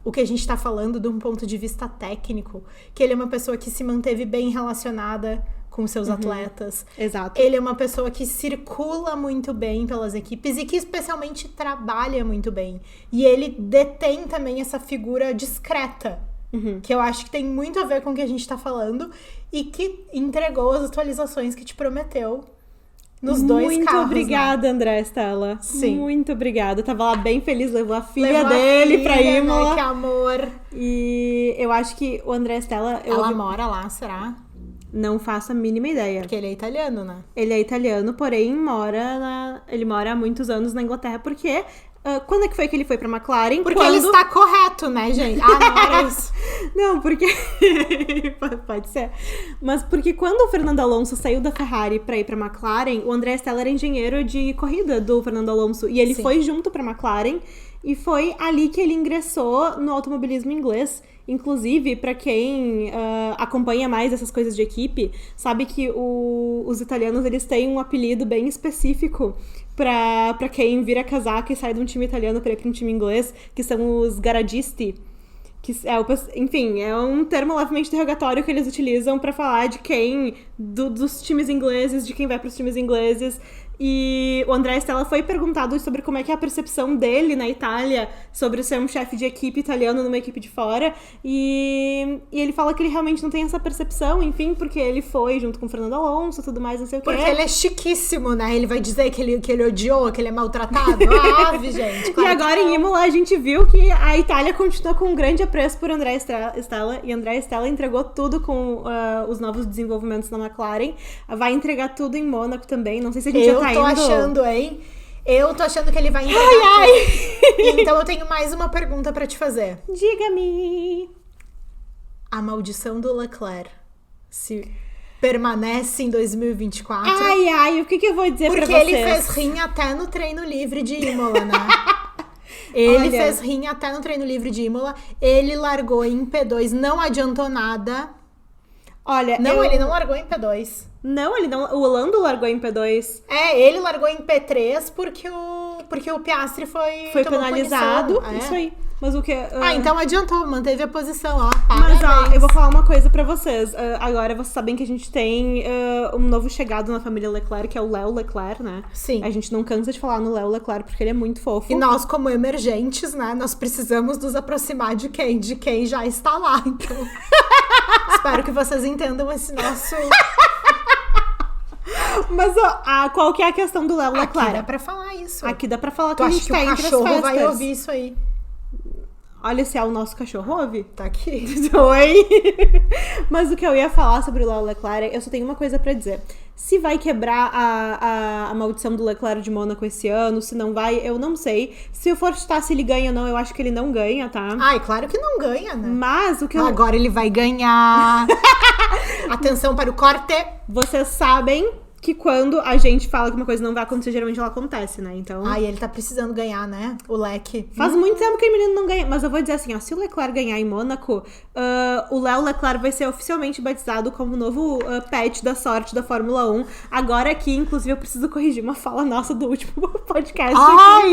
[SPEAKER 1] o que a gente tá falando de um ponto de vista técnico. Que ele é uma pessoa que se manteve bem relacionada com seus atletas.
[SPEAKER 2] Exato.
[SPEAKER 1] Ele é uma pessoa que circula muito bem pelas equipes e que especialmente trabalha muito bem. E ele detém também essa figura discreta, que eu acho que tem muito a ver com o que a gente tá falando e que entregou as atualizações que te prometeu nos dois
[SPEAKER 2] muito
[SPEAKER 1] carros.
[SPEAKER 2] Muito obrigada, André Stella.
[SPEAKER 1] Sim.
[SPEAKER 2] Muito obrigada. Eu tava lá bem feliz, levou a filha dele pra Imola.
[SPEAKER 1] Né? Que amor.
[SPEAKER 2] E eu acho que o André Stella...
[SPEAKER 1] Ela mora lá, será?
[SPEAKER 2] Não faço a mínima ideia.
[SPEAKER 1] Porque ele é italiano, né?
[SPEAKER 2] Ele é italiano, porém ele mora há muitos anos na Inglaterra, porque... quando é que foi que ele foi pra McLaren?
[SPEAKER 1] Porque ele está correto, né, gente? Ah, não era isso.
[SPEAKER 2] Não, porque... Pode ser. Mas porque quando o Fernando Alonso saiu da Ferrari pra ir pra McLaren, o André Stella era engenheiro de corrida do Fernando Alonso. E ele foi junto pra McLaren. E foi ali que ele ingressou no automobilismo inglês. Inclusive, pra quem acompanha mais essas coisas de equipe, sabe que os italianos, eles têm um apelido bem específico pra quem vira casaca e sai de um time italiano pra ir pra um time inglês, que são os garagiste. Que enfim, é um termo levemente interrogatório que eles utilizam pra falar de quem, dos times ingleses, de quem vai pros times ingleses. E o André Stella foi perguntado sobre como é que é a percepção dele na Itália sobre ser um chefe de equipe italiano numa equipe de fora. E ele fala que ele realmente não tem essa percepção, enfim, porque ele foi junto com o Fernando Alonso e tudo mais, não sei o quê.
[SPEAKER 1] Porque ele é chiquíssimo, né? Ele vai dizer que ele odiou, que ele é maltratado. Ave, gente. Claro.
[SPEAKER 2] E agora em Imola a gente viu que a Itália continua com um grande apreço por André Stella. E André Stella entregou tudo com os novos desenvolvimentos na McLaren. Vai entregar tudo em Mônaco também. Não sei se a gente já tá indo.
[SPEAKER 1] Eu tô achando que ele vai entregar. Então eu tenho mais uma pergunta pra te fazer.
[SPEAKER 2] Diga-me.
[SPEAKER 1] A maldição do Leclerc se permanece em 2024?
[SPEAKER 2] O que eu vou dizer pra vocês?
[SPEAKER 1] Porque ele fez rim até no treino livre de Imola, né? Ele fez rim até no treino livre de Imola. Ele largou em P2, não adiantou nada.
[SPEAKER 2] Olha,
[SPEAKER 1] ele não largou em P2.
[SPEAKER 2] Não, ele não. O Lando largou em P2.
[SPEAKER 1] Ele largou em P3 porque o Piastri foi
[SPEAKER 2] penalizado. Isso aí. Mas o que...
[SPEAKER 1] então adiantou, manteve a posição, ó.
[SPEAKER 2] Mas, eu vou falar uma coisa pra vocês. Agora, vocês sabem que a gente tem um novo chegado na família Leclerc, que é o Léo Leclerc, né?
[SPEAKER 1] Sim.
[SPEAKER 2] A gente não cansa de falar no Léo Leclerc, porque ele é muito fofo.
[SPEAKER 1] E nós, como emergentes, né? Nós precisamos nos aproximar de quem já está lá. Então, espero que vocês entendam esse nosso...
[SPEAKER 2] Mas, qual que é a questão do Léo Leclerc?
[SPEAKER 1] Aqui dá pra falar isso.
[SPEAKER 2] Aqui dá pra falar
[SPEAKER 1] que
[SPEAKER 2] a gente tá entre as festas.
[SPEAKER 1] O cachorro vai ouvir isso aí.
[SPEAKER 2] Olha, se é o nosso cachorro, ouve.
[SPEAKER 1] Tá aqui.
[SPEAKER 2] Oi! Mas o que eu ia falar sobre o Léo Leclerc, eu só tenho uma coisa pra dizer. Se vai quebrar a maldição do Leclerc de Mônaco esse ano, se não vai, eu não sei. Se eu for chutar se ele ganha ou não, eu acho que ele não ganha, tá?
[SPEAKER 1] Claro que não ganha, né?
[SPEAKER 2] Mas o que
[SPEAKER 1] Agora ele vai ganhar. Atenção para o corte.
[SPEAKER 2] Vocês sabem que quando a gente fala que uma coisa não vai acontecer, geralmente ela acontece, né? Então...
[SPEAKER 1] E ele tá precisando ganhar, né? O Leque.
[SPEAKER 2] Faz muito tempo que o menino não ganha. Mas eu vou dizer assim, se o Leclerc ganhar em Mônaco, o Léo Leclerc vai ser oficialmente batizado como o novo pet da sorte da Fórmula 1. Agora aqui, inclusive, eu preciso corrigir uma fala nossa do último podcast.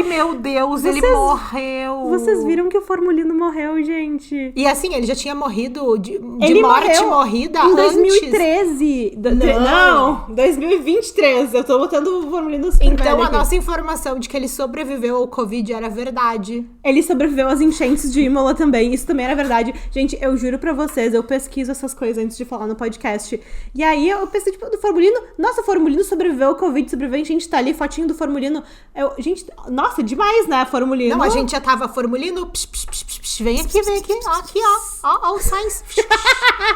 [SPEAKER 1] Meu Deus, ele morreu.
[SPEAKER 2] Vocês viram que o Formulino morreu, gente?
[SPEAKER 1] E assim, ele já tinha morrido de morte morrida
[SPEAKER 2] em
[SPEAKER 1] antes.
[SPEAKER 2] 2013. Não, 2020. 23. Eu tô botando o Formulino super
[SPEAKER 1] Então
[SPEAKER 2] velho
[SPEAKER 1] a
[SPEAKER 2] aqui.
[SPEAKER 1] nossa informação de que ele sobreviveu ao Covid era verdade.
[SPEAKER 2] Ele sobreviveu às enchentes de Imola também. Isso também era verdade. Gente, eu juro pra vocês, eu pesquiso essas coisas antes de falar no podcast. E aí eu pensei, tipo, do Formulino. Nossa, o Formulino sobreviveu ao Covid, sobreviveu a enchente, tá ali, fotinho do Formulino. Gente, nossa, demais, né, Formulino?
[SPEAKER 1] Não, a gente já tava Formulino. Vem aqui, vem aqui. Ó, aqui, ó o Sainz.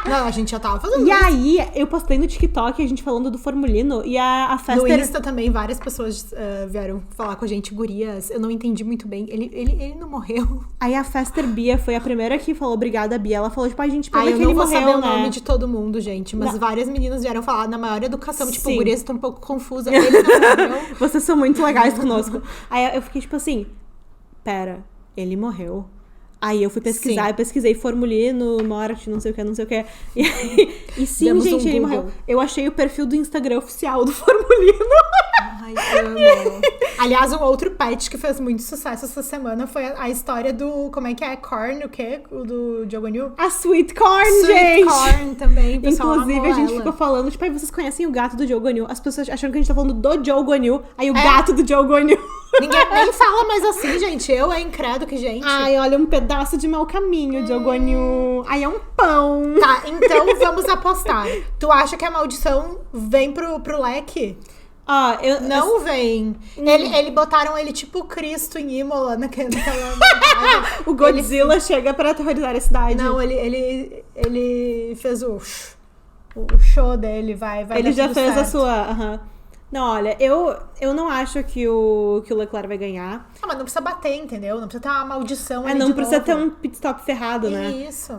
[SPEAKER 1] Não, a gente já tava fazendo
[SPEAKER 2] E
[SPEAKER 1] isso.
[SPEAKER 2] aí, eu postei no TikTok a gente falando do Formulino e a
[SPEAKER 1] No
[SPEAKER 2] Fester...
[SPEAKER 1] Insta também, várias pessoas vieram falar com a gente, gurias. Eu não entendi muito bem. Ele não morreu.
[SPEAKER 2] Aí a Fester Bia foi a primeira que falou obrigada, Bia. Ela falou, tipo, a gente, pena
[SPEAKER 1] Ai,
[SPEAKER 2] que
[SPEAKER 1] eu
[SPEAKER 2] ele
[SPEAKER 1] não vou
[SPEAKER 2] morreu,
[SPEAKER 1] saber o
[SPEAKER 2] né?
[SPEAKER 1] nome de todo mundo, gente. Mas várias meninas vieram falar na maior educação. Tipo,
[SPEAKER 2] Sim.
[SPEAKER 1] gurias estão um pouco confusas. Ele não morreu.
[SPEAKER 2] Vocês são muito legais conosco. Aí eu fiquei, tipo assim, pera, ele morreu? Aí eu fui pesquisar,
[SPEAKER 1] Sim.
[SPEAKER 2] eu pesquisei Formulino, morte, não sei o que, não sei o que. E sim,
[SPEAKER 1] Demos
[SPEAKER 2] gente,
[SPEAKER 1] um
[SPEAKER 2] ele
[SPEAKER 1] Google.
[SPEAKER 2] morreu. Eu achei o perfil do Instagram oficial do Formulino.
[SPEAKER 1] Ai, amo. Aliás, um outro pet que fez muito sucesso essa semana foi a história do... Como é que é? Corn, o quê? O do Diogo New?
[SPEAKER 2] A Sweet Corn,
[SPEAKER 1] Sweet
[SPEAKER 2] gente!
[SPEAKER 1] Corn também, o pessoal
[SPEAKER 2] Inclusive,
[SPEAKER 1] amou
[SPEAKER 2] a gente
[SPEAKER 1] ela.
[SPEAKER 2] ficou falando, tipo, aí vocês conhecem o gato do Joe Gonil? As pessoas achando que a gente tá falando do Joe Gonil, aí o gato do Joe Gonil.
[SPEAKER 1] Ninguém nem fala mais assim, gente. Eu é incrédulo que, gente...
[SPEAKER 2] Ai, olha, um pedaço de mau caminho, Joe Gonil. Ai, é um pão.
[SPEAKER 1] Tá, então vamos apostar. Tu acha que a maldição vem pro leque?
[SPEAKER 2] Ó, eu...
[SPEAKER 1] Não vem. Ele botaram ele tipo Cristo em Imola naquela montagem.
[SPEAKER 2] O Godzilla chega pra aterrorizar a cidade.
[SPEAKER 1] Não, ele fez o show dele, vai
[SPEAKER 2] Ele
[SPEAKER 1] dar
[SPEAKER 2] já
[SPEAKER 1] tudo
[SPEAKER 2] fez a
[SPEAKER 1] certo.
[SPEAKER 2] sua... aham. Não, olha, eu não acho que o Leclerc vai ganhar.
[SPEAKER 1] Ah, mas não precisa bater, entendeu? Não precisa ter uma maldição ali
[SPEAKER 2] Não
[SPEAKER 1] de
[SPEAKER 2] precisa
[SPEAKER 1] novo.
[SPEAKER 2] ter um pit stop ferrado, né?
[SPEAKER 1] Isso.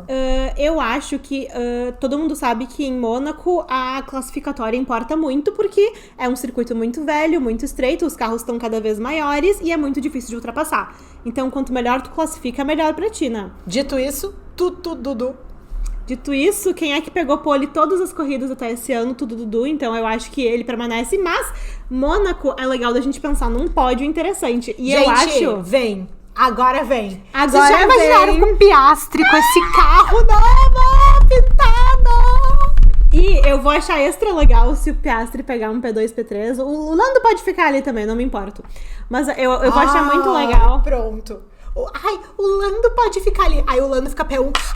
[SPEAKER 2] Eu acho que todo mundo sabe que em Mônaco a classificatória importa muito, porque é um circuito muito velho, muito estreito, os carros estão cada vez maiores e é muito difícil de ultrapassar. Então, quanto melhor tu classifica, melhor pra ti, né?
[SPEAKER 1] Dito isso, Dudu.
[SPEAKER 2] Dito isso, quem é que pegou pole todas as corridas até esse ano? Tudo Dudu, então eu acho que ele permanece. Mas Mônaco é legal da gente pensar num pódio interessante. E
[SPEAKER 1] Gente,
[SPEAKER 2] eu acho...
[SPEAKER 1] vem. Agora vem.
[SPEAKER 2] Agora
[SPEAKER 1] Vocês já imaginaram
[SPEAKER 2] vem.
[SPEAKER 1] com o Piastri, com esse carro novo, pintado?
[SPEAKER 2] E eu vou achar extra legal se o Piastri pegar um P2, P3. O Lando pode ficar ali também, não me importo. Mas eu vou achar muito legal.
[SPEAKER 1] Pronto. O Lando pode ficar ali. Aí o Lando fica P1. Ai, o Lando!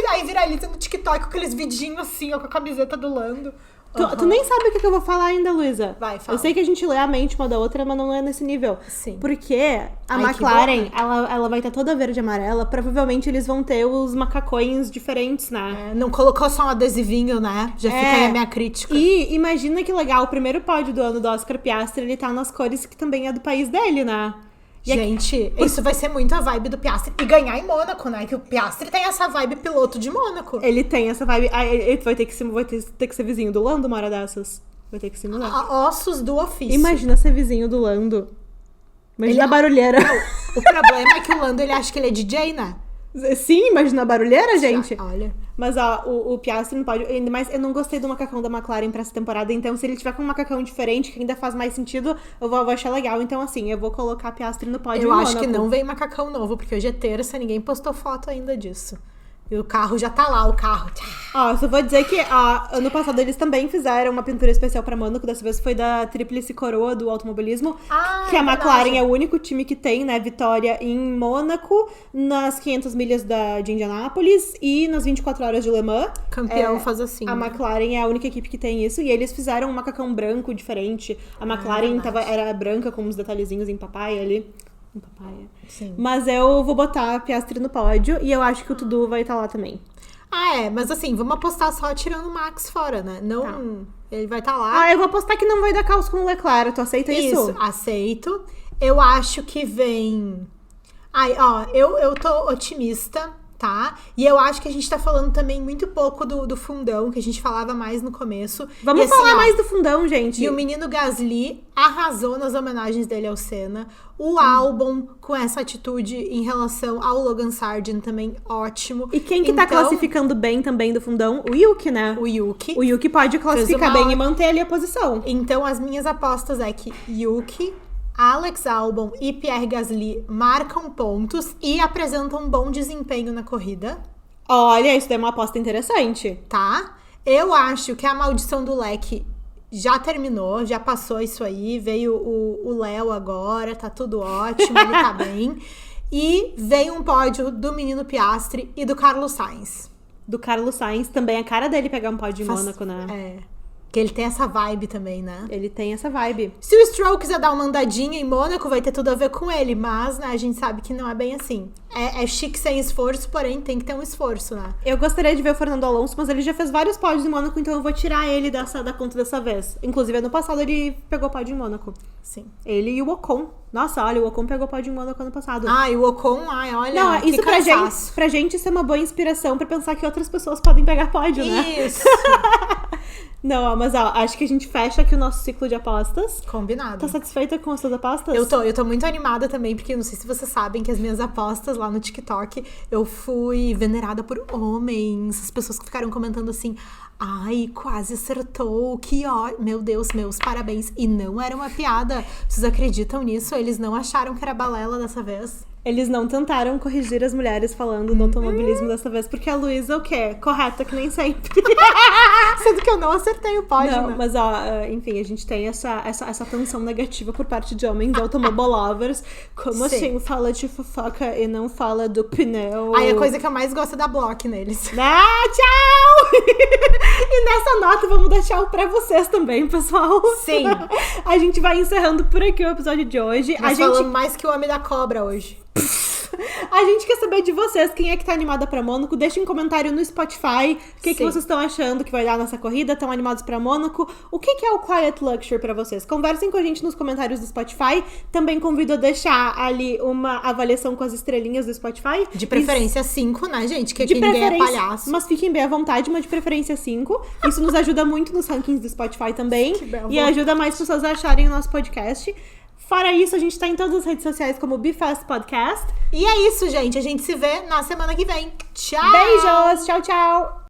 [SPEAKER 1] Aí viraliza no TikTok com aqueles vidinhos assim, ó, com a camiseta do Lando.
[SPEAKER 2] Tu nem sabe o que eu vou falar ainda, Luísa.
[SPEAKER 1] Vai, fala.
[SPEAKER 2] Eu sei que a gente lê a mente uma da outra, mas não é nesse nível.
[SPEAKER 1] Sim.
[SPEAKER 2] Porque a
[SPEAKER 1] Ai, que
[SPEAKER 2] McLaren,
[SPEAKER 1] bom,
[SPEAKER 2] ela vai estar toda verde e amarela. Provavelmente eles vão ter os macacões diferentes, né?
[SPEAKER 1] Não colocou só um adesivinho, né? Já fica aí a minha crítica.
[SPEAKER 2] E imagina que legal, o primeiro pódio do ano do Oscar Piastri, ele tá nas cores que também é do país dele, né? E
[SPEAKER 1] Gente, isso vai ser muito a vibe do Piastri. E ganhar em Mônaco, né? Que o Piastri tem essa vibe piloto de Mônaco.
[SPEAKER 2] Ele tem essa vibe. Ele vai ter que ser vizinho do Lando uma hora dessas. Vai ter que se mudar.
[SPEAKER 1] Ossos do ofício.
[SPEAKER 2] Imagina ser vizinho do Lando. Imagina a barulheira.
[SPEAKER 1] O problema é que o Lando, ele acha que ele é DJ, né?
[SPEAKER 2] Sim, imagina a barulheira, gente.
[SPEAKER 1] Olha.
[SPEAKER 2] Mas, ó, o Piastri não pode... Ainda mais, eu não gostei do macacão da McLaren pra essa temporada. Então, se ele tiver com um macacão diferente, que ainda faz mais sentido, eu vou achar legal. Então, assim, eu vou colocar Piastri no pódio.
[SPEAKER 1] Eu
[SPEAKER 2] em
[SPEAKER 1] acho que
[SPEAKER 2] Mônaco.
[SPEAKER 1] não vem macacão novo, porque hoje é terça, ninguém postou foto ainda disso. E o carro já tá lá, o carro.
[SPEAKER 2] Ó, só vou dizer que ano passado eles também fizeram uma pintura especial pra Mônaco. Dessa vez foi da Tríplice Coroa do automobilismo.
[SPEAKER 1] Ah,
[SPEAKER 2] que a
[SPEAKER 1] é
[SPEAKER 2] McLaren
[SPEAKER 1] verdade.
[SPEAKER 2] é o único time que tem, né, vitória em Mônaco, nas 500 milhas de Indianápolis e nas 24 horas de Le Mans.
[SPEAKER 1] Campeão faz assim.
[SPEAKER 2] A
[SPEAKER 1] né?
[SPEAKER 2] McLaren é a única equipe que tem isso. E eles fizeram um macacão branco diferente. A McLaren era branca com uns detalhezinhos em papaya ali. Em papaya.
[SPEAKER 1] Sim.
[SPEAKER 2] Mas eu vou botar a Piastri no pódio. E eu acho que o Tudu vai estar lá também.
[SPEAKER 1] Mas assim, vamos apostar só tirando o Max fora, né? Não, ele vai estar lá.
[SPEAKER 2] Eu vou apostar que não vai dar caos com o Leclerc. Tu aceita isso?
[SPEAKER 1] Aceito. Eu acho que vem... eu tô otimista, tá? E eu acho que a gente tá falando também muito pouco do fundão, que a gente falava mais no começo.
[SPEAKER 2] Vamos
[SPEAKER 1] E, assim,
[SPEAKER 2] falar mais do fundão, gente.
[SPEAKER 1] E o menino Gasly arrasou nas homenagens dele ao Senna. O Albon, com essa atitude em relação ao Logan Sargent, também ótimo.
[SPEAKER 2] E quem que tá
[SPEAKER 1] Então,
[SPEAKER 2] classificando bem também do fundão? O Yuki, né?
[SPEAKER 1] O Yuki.
[SPEAKER 2] O Yuki pode classificar
[SPEAKER 1] uma
[SPEAKER 2] bem e manter ali a posição.
[SPEAKER 1] Então, as minhas apostas é que Yuki, Alex Albon e Pierre Gasly marcam pontos e apresentam um bom desempenho na corrida,
[SPEAKER 2] Olha, isso daí é uma aposta interessante.
[SPEAKER 1] tá? Eu acho que a maldição do leque já terminou, já passou isso aí. Veio o Léo agora, tá tudo ótimo, ele tá bem. E veio um pódio do Menino Piastri e do Carlos Sainz.
[SPEAKER 2] Do Carlos Sainz, também a cara dele pegar um pódio em Mônaco, né?
[SPEAKER 1] É. Que ele tem essa vibe também, né?
[SPEAKER 2] Ele tem essa vibe.
[SPEAKER 1] Se o Stroll quiser dar uma andadinha em Mônaco, vai ter tudo a ver com ele. Mas, né, a gente sabe que não é bem assim. É chique sem esforço, porém tem que ter um esforço, né?
[SPEAKER 2] Eu gostaria de ver o Fernando Alonso, mas ele já fez vários pódios em Mônaco, então eu vou tirar ele da conta dessa vez. Inclusive, ano passado ele pegou pódio em Mônaco.
[SPEAKER 1] Sim.
[SPEAKER 2] Ele e o Ocon. Nossa, olha, o Ocon pegou pódio em Mônaco ano passado.
[SPEAKER 1] Ah, e o Ocon, olha,
[SPEAKER 2] não, isso pra gente isso é uma boa inspiração pra pensar que outras pessoas podem pegar pódio, né?
[SPEAKER 1] Isso!
[SPEAKER 2] Não, mas acho que a gente fecha aqui o nosso ciclo de apostas.
[SPEAKER 1] Combinado.
[SPEAKER 2] Tá satisfeita com as suas apostas?
[SPEAKER 1] Eu tô muito animada também, porque eu não sei se vocês sabem que as minhas apostas lá no TikTok, eu fui venerada por homens, as pessoas que ficaram comentando assim, ai, quase acertou, que ó, meu Deus, meus parabéns. E não era uma piada, vocês acreditam nisso? Eles não acharam que era balela dessa vez?
[SPEAKER 2] Eles não tentaram corrigir as mulheres falando do automobilismo dessa vez, porque a Luísa, o quê? Correta que nem sempre.
[SPEAKER 1] Sendo que eu não acertei o pódio,
[SPEAKER 2] não,
[SPEAKER 1] né?
[SPEAKER 2] Mas, enfim, a gente tem essa tensão negativa por parte de homens automobilovers. Como
[SPEAKER 1] Sim.
[SPEAKER 2] assim fala de fofoca e não fala do pneu?
[SPEAKER 1] Aí a coisa que eu mais gosto é dar bloco neles.
[SPEAKER 2] Ah, tchau! E nessa nota, vamos dar tchau pra vocês também, pessoal.
[SPEAKER 1] Sim.
[SPEAKER 2] A gente vai encerrando por aqui o episódio de hoje.
[SPEAKER 1] Nós falamos mais que o Homem da Cobra hoje.
[SPEAKER 2] A gente quer saber de vocês, quem é que tá animada pra Mônaco. Deixem um comentário no Spotify. O que vocês estão achando que vai dar nessa corrida? Estão animados pra Mônaco? O que é o Quiet Luxury pra vocês? Conversem com a gente nos comentários do Spotify. Também convido a deixar ali uma avaliação com as estrelinhas do Spotify.
[SPEAKER 1] De preferência 5, né, gente? Que aqui ninguém é palhaço.
[SPEAKER 2] Mas fiquem bem à vontade, mas de preferência 5. Isso nos ajuda muito nos rankings do Spotify também.
[SPEAKER 1] Que belo.
[SPEAKER 2] E ajuda mais pessoas a acharem o nosso podcast. Fora isso, a gente tá em todas as redes sociais como BeFast Podcast.
[SPEAKER 1] E é isso, gente. A gente se vê na semana que vem. Tchau!
[SPEAKER 2] Beijos! Tchau, tchau!